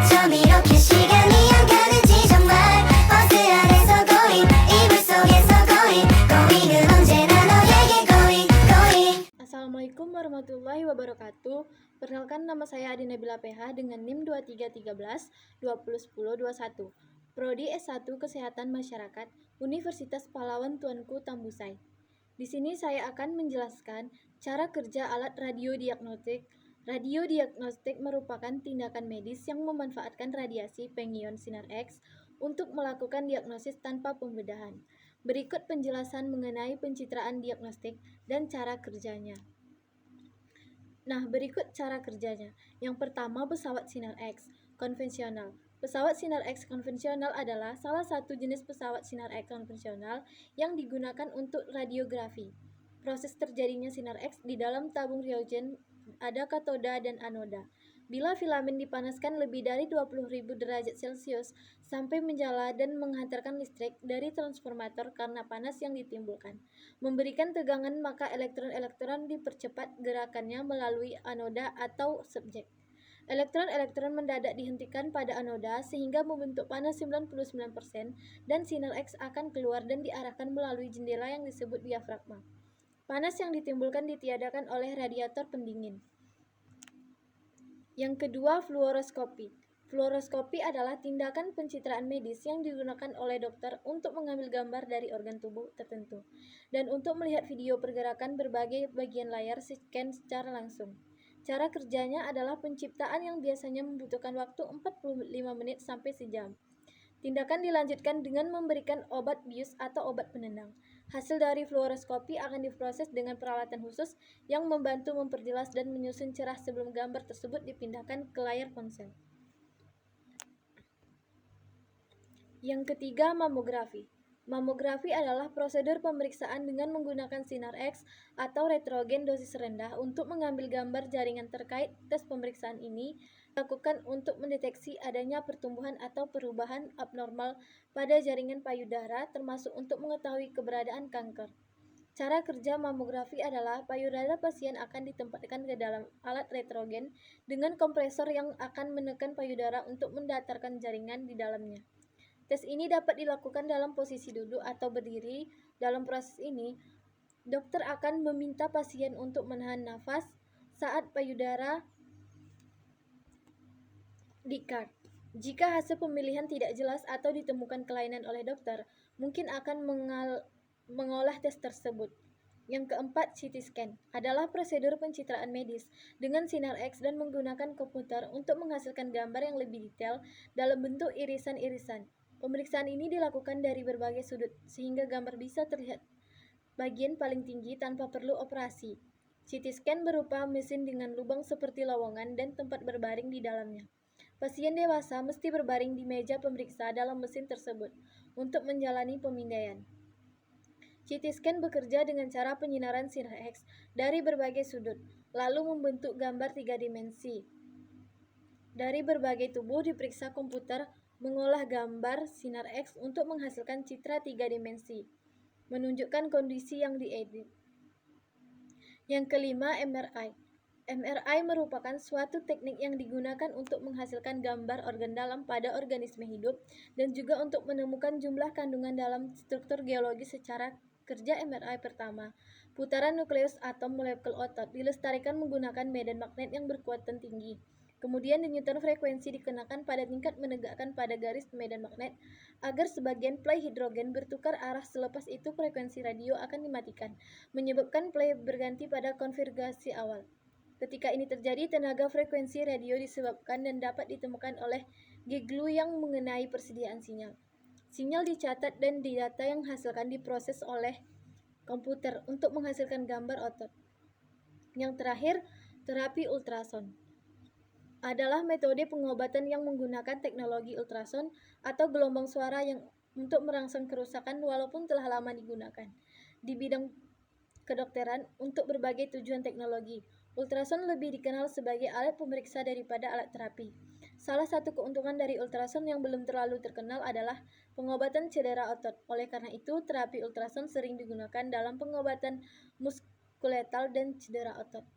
어쩜 이렇게 시간이 안 가는지 정말 버스 안에서 고잉 이불 속에서 고잉은 언제나 너에게 고잉. Assalamualaikum warahmatullahi wabarakatuh. Perkenalkan, nama saya Adi Nabila PH dengan NIM 2313 2010 21. Prodi S1 Kesehatan Masyarakat, Universitas Pahlawan Tuanku Tambusai. Di sini saya akan menjelaskan cara kerja alat radiodiagnostik. Radiodiagnostik merupakan tindakan medis yang memanfaatkan radiasi pengion sinar X untuk melakukan diagnosis tanpa pembedahan. Berikut penjelasan mengenai pencitraan diagnostik dan cara kerjanya. Nah, berikut cara kerjanya. Yang pertama, pesawat sinar X konvensional. Pesawat sinar X konvensional adalah salah satu jenis pesawat sinar X konvensional yang digunakan untuk radiografi. Proses terjadinya sinar X di dalam tabung reagen ada katoda dan anoda. Bila filamen dipanaskan lebih dari 20.000 derajat Celcius sampai menyala dan menghantarkan listrik dari transformator karena panas yang ditimbulkan, memberikan tegangan, maka elektron-elektron dipercepat gerakannya melalui anoda atau subjek. Elektron-elektron mendadak dihentikan pada anoda sehingga membentuk panas 99% dan sinar X akan keluar dan diarahkan melalui jendela yang disebut diafragma. Panas yang ditimbulkan ditiadakan oleh radiator pendingin. Yang kedua, fluoroskopi. Fluoroskopi adalah tindakan pencitraan medis yang digunakan oleh dokter untuk mengambil gambar dari organ tubuh tertentu dan untuk melihat video pergerakan berbagai bagian layar scan secara langsung. Cara kerjanya adalah penciptaan yang biasanya membutuhkan waktu 45 menit sampai sejam. Tindakan dilanjutkan dengan memberikan obat bius atau obat penenang. Hasil dari fluoroskopi akan diproses dengan peralatan khusus yang membantu memperjelas dan menyusun cerah sebelum gambar tersebut dipindahkan ke layar ponsel. Yang ketiga, mamografi. Mamografi adalah prosedur pemeriksaan dengan menggunakan sinar X atau retrogen dosis rendah untuk mengambil gambar jaringan terkait. Tes pemeriksaan ini dilakukan untuk mendeteksi adanya pertumbuhan atau perubahan abnormal pada jaringan payudara, termasuk untuk mengetahui keberadaan kanker. Cara kerja mamografi adalah payudara pasien akan ditempatkan ke dalam alat retrogen dengan kompresor yang akan menekan payudara untuk mendatarkan jaringan di dalamnya. Tes ini dapat dilakukan dalam posisi duduk atau berdiri. Dalam proses ini, dokter akan meminta pasien untuk menahan nafas saat payudara di-card. Jika hasil pemilihan tidak jelas atau ditemukan kelainan oleh dokter, mungkin akan mengolah tes tersebut. Yang keempat, CT scan adalah prosedur pencitraan medis dengan sinar X dan menggunakan komputer untuk menghasilkan gambar yang lebih detail dalam bentuk irisan-irisan. Pemeriksaan ini dilakukan dari berbagai sudut sehingga gambar bisa terlihat bagian paling tinggi tanpa perlu operasi. CT scan berupa mesin dengan lubang seperti lowongan dan tempat berbaring di dalamnya. Pasien dewasa mesti berbaring di meja pemeriksa dalam mesin tersebut untuk menjalani pemindaian. CT scan bekerja dengan cara penyinaran sinar X dari berbagai sudut, lalu membentuk gambar 3 dimensi. Dari berbagai tubuh diperiksa komputer mengolah gambar sinar X untuk menghasilkan citra 3 dimensi, menunjukkan kondisi yang diedit. Yang kelima, MRI. MRI merupakan suatu teknik yang digunakan untuk menghasilkan gambar organ dalam pada organisme hidup dan juga untuk menemukan jumlah kandungan dalam struktur geologis. Secara kerja MRI pertama, putaran nukleus atom molekul otot dilestarikan menggunakan medan magnet yang berkekuatan tinggi. Kemudian denyutan frekuensi dikenakan pada tingkat menegakkan pada garis medan magnet agar sebagian play hidrogen bertukar arah. Selepas itu frekuensi radio akan dimatikan, menyebabkan play berganti pada konfigurasi awal. Ketika ini terjadi, tenaga frekuensi radio disebabkan dan dapat ditemukan oleh G-glue yang mengenai persediaan sinyal. Sinyal dicatat dan data yang dihasilkan diproses oleh komputer untuk menghasilkan gambar otot. Yang terakhir, terapi ultrason adalah metode pengobatan yang menggunakan teknologi ultrason atau gelombang suara yang untuk merangsang kerusakan walaupun telah lama digunakan di bidang kedokteran untuk berbagai tujuan teknologi. Ultrason lebih dikenal sebagai alat pemeriksa daripada alat terapi. Salah satu keuntungan dari ultrason yang belum terlalu terkenal adalah pengobatan cedera otot. Oleh karena itu, terapi ultrason sering digunakan dalam pengobatan muskuloskeletal dan cedera otot.